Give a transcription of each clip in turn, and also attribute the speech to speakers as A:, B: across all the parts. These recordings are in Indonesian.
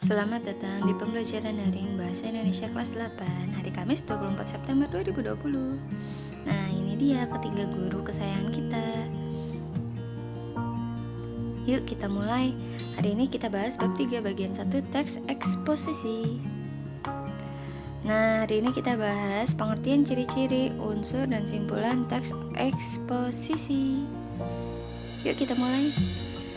A: Selamat datang di pembelajaran daring Bahasa Indonesia kelas 8 hari Kamis 24 September 2020. Nah, ini dia ketiga guru kesayangan kita. Yuk kita mulai. Hari ini kita bahas bab 3 bagian 1 teks eksposisi. Nah, hari ini kita bahas pengertian ciri-ciri, unsur, dan simpulan teks eksposisi. Yuk kita mulai.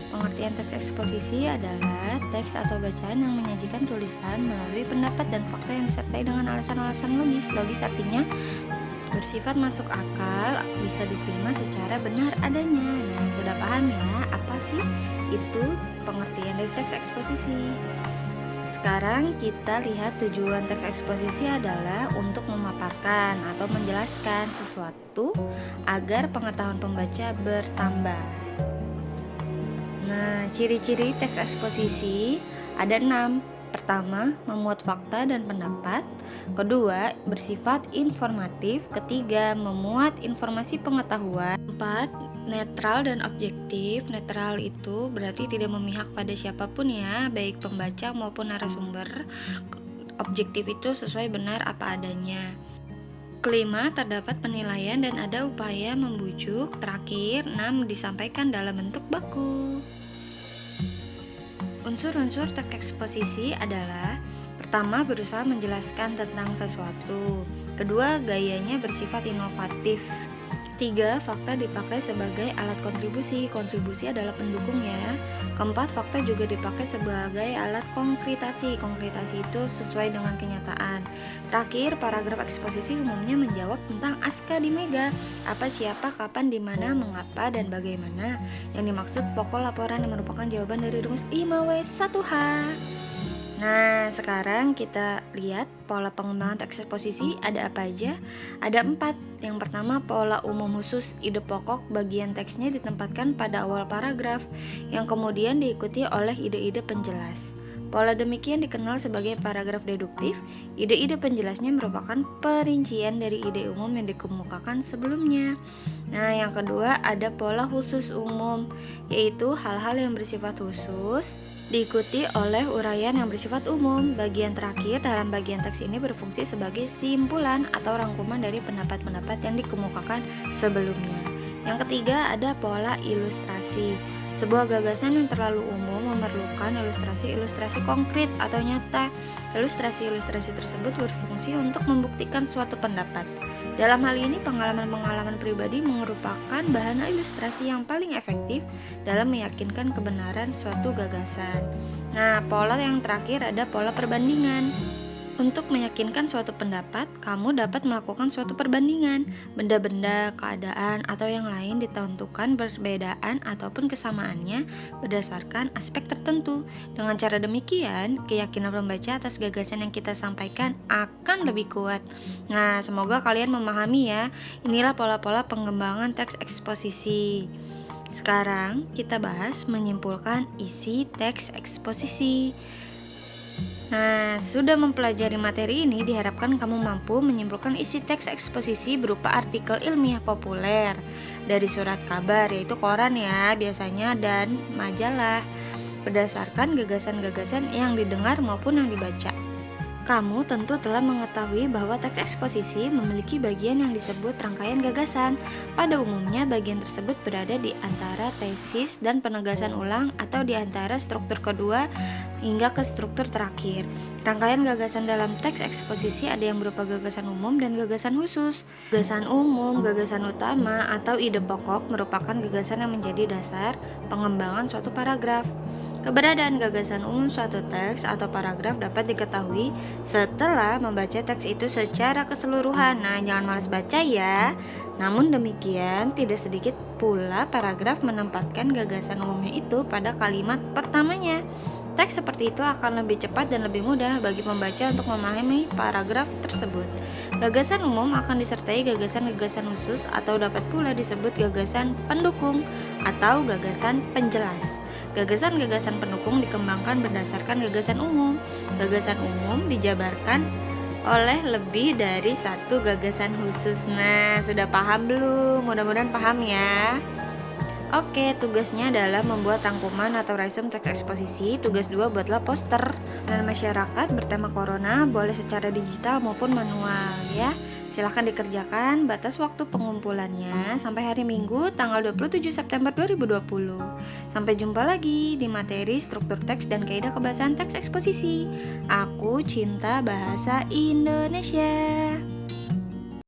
A: Pengertian teks eksposisi adalah teks atau bacaan yang menyajikan tulisan melalui pendapat dan fakta yang disertai dengan alasan-alasan logis. Logis artinya bersifat masuk akal, bisa diterima secara benar adanya. Nah, sudah paham ya apa sih itu pengertian dari teks eksposisi? Sekarang kita lihat tujuan teks eksposisi adalah untuk memaparkan atau menjelaskan sesuatu agar pengetahuan pembaca bertambah. Nah, ciri-ciri teks eksposisi ada 6. Pertama, memuat fakta dan pendapat. Kedua, bersifat informatif. Ketiga, memuat informasi pengetahuan. 4, netral dan objektif. Netral itu berarti tidak memihak pada siapapun ya, baik pembaca maupun narasumber. Objektif itu sesuai benar apa adanya. Kelima, terdapat penilaian dan ada upaya membujuk. Terakhir, 6, disampaikan dalam bentuk baku. Unsur-unsur teks eksposisi adalah: pertama, berusaha menjelaskan tentang sesuatu. Kedua, gayanya bersifat inovatif. 3, fakta dipakai sebagai alat kontribusi. Kontribusi adalah pendukung ya. Keempat, fakta juga dipakai sebagai alat konkretasi. Konkretasi itu sesuai dengan kenyataan. Terakhir, paragraf eksposisi umumnya menjawab tentang Askadimega. Apa, siapa, kapan, di mana, mengapa, dan bagaimana. Yang dimaksud pokok laporan yang merupakan jawaban dari rumus 5W1H. Nah, sekarang kita lihat pola pengembangan teks eksposisi ada apa aja? Ada 4. Yang pertama, pola umum khusus. Ide pokok bagian teksnya ditempatkan pada awal paragraf, yang kemudian diikuti oleh ide-ide penjelas. Pola demikian dikenal sebagai paragraf deduktif. Ide-ide penjelasnya merupakan perincian dari ide umum yang dikemukakan sebelumnya. Nah, yang kedua ada pola khusus umum, yaitu hal-hal yang bersifat khusus diikuti oleh uraian yang bersifat umum. Bagian terakhir dalam bagian teks ini berfungsi sebagai simpulan atau rangkuman dari pendapat-pendapat yang dikemukakan sebelumnya. Yang ketiga ada pola ilustrasi. Sebuah gagasan yang terlalu umum memerlukan ilustrasi-ilustrasi konkret atau nyata. Ilustrasi-ilustrasi tersebut berfungsi untuk membuktikan suatu pendapat. Dalam hal ini, pengalaman-pengalaman pribadi merupakan bahan ilustrasi yang paling efektif dalam meyakinkan kebenaran suatu gagasan. Nah, pola yang terakhir ada pola perbandingan. Untuk meyakinkan suatu pendapat, kamu dapat melakukan suatu perbandingan. Benda-benda, keadaan, atau yang lain ditentukan perbedaan ataupun kesamaannya berdasarkan aspek tertentu. Dengan cara demikian, keyakinan pembaca atas gagasan yang kita sampaikan akan lebih kuat. Nah, semoga kalian memahami ya. Inilah pola-pola pengembangan teks eksposisi. Sekarang kita bahas menyimpulkan isi teks eksposisi. Nah, sudah mempelajari materi ini, diharapkan kamu mampu menyimpulkan isi teks eksposisi berupa artikel ilmiah populer dari surat kabar, yaitu koran ya biasanya, dan majalah, berdasarkan gagasan-gagasan yang didengar maupun yang dibaca. Kamu tentu telah mengetahui bahwa teks eksposisi memiliki bagian yang disebut rangkaian gagasan. Pada umumnya, bagian tersebut berada di antara tesis dan penegasan ulang atau di antara struktur kedua hingga ke struktur terakhir. Rangkaian gagasan dalam teks eksposisi ada yang berupa gagasan umum dan gagasan khusus. Gagasan umum, gagasan utama, atau ide pokok merupakan gagasan yang menjadi dasar pengembangan suatu paragraf. Keberadaan gagasan umum suatu teks atau paragraf dapat diketahui setelah membaca teks itu secara keseluruhan. Nah, jangan malas baca ya. Namun demikian, tidak sedikit pula paragraf menempatkan gagasan umumnya itu pada kalimat pertamanya. Teks seperti itu akan lebih cepat dan lebih mudah bagi pembaca untuk memahami paragraf tersebut. Gagasan umum akan disertai gagasan-gagasan khusus atau dapat pula disebut gagasan pendukung atau gagasan penjelas. Gagasan-gagasan pendukung dikembangkan berdasarkan gagasan umum. Gagasan umum dijabarkan oleh lebih dari satu gagasan khusus. Nah, sudah paham belum? Mudah-mudahan paham ya. Oke, tugasnya adalah membuat rangkuman atau resume teks eksposisi. Tugas 2, buatlah poster. Dan masyarakat bertema corona boleh secara digital maupun manual ya. Silahkan dikerjakan. Batas waktu pengumpulannya sampai hari Minggu tanggal 27 September 2020. Sampai jumpa lagi di materi struktur teks dan kaidah kebahasaan teks eksposisi. Aku cinta bahasa Indonesia.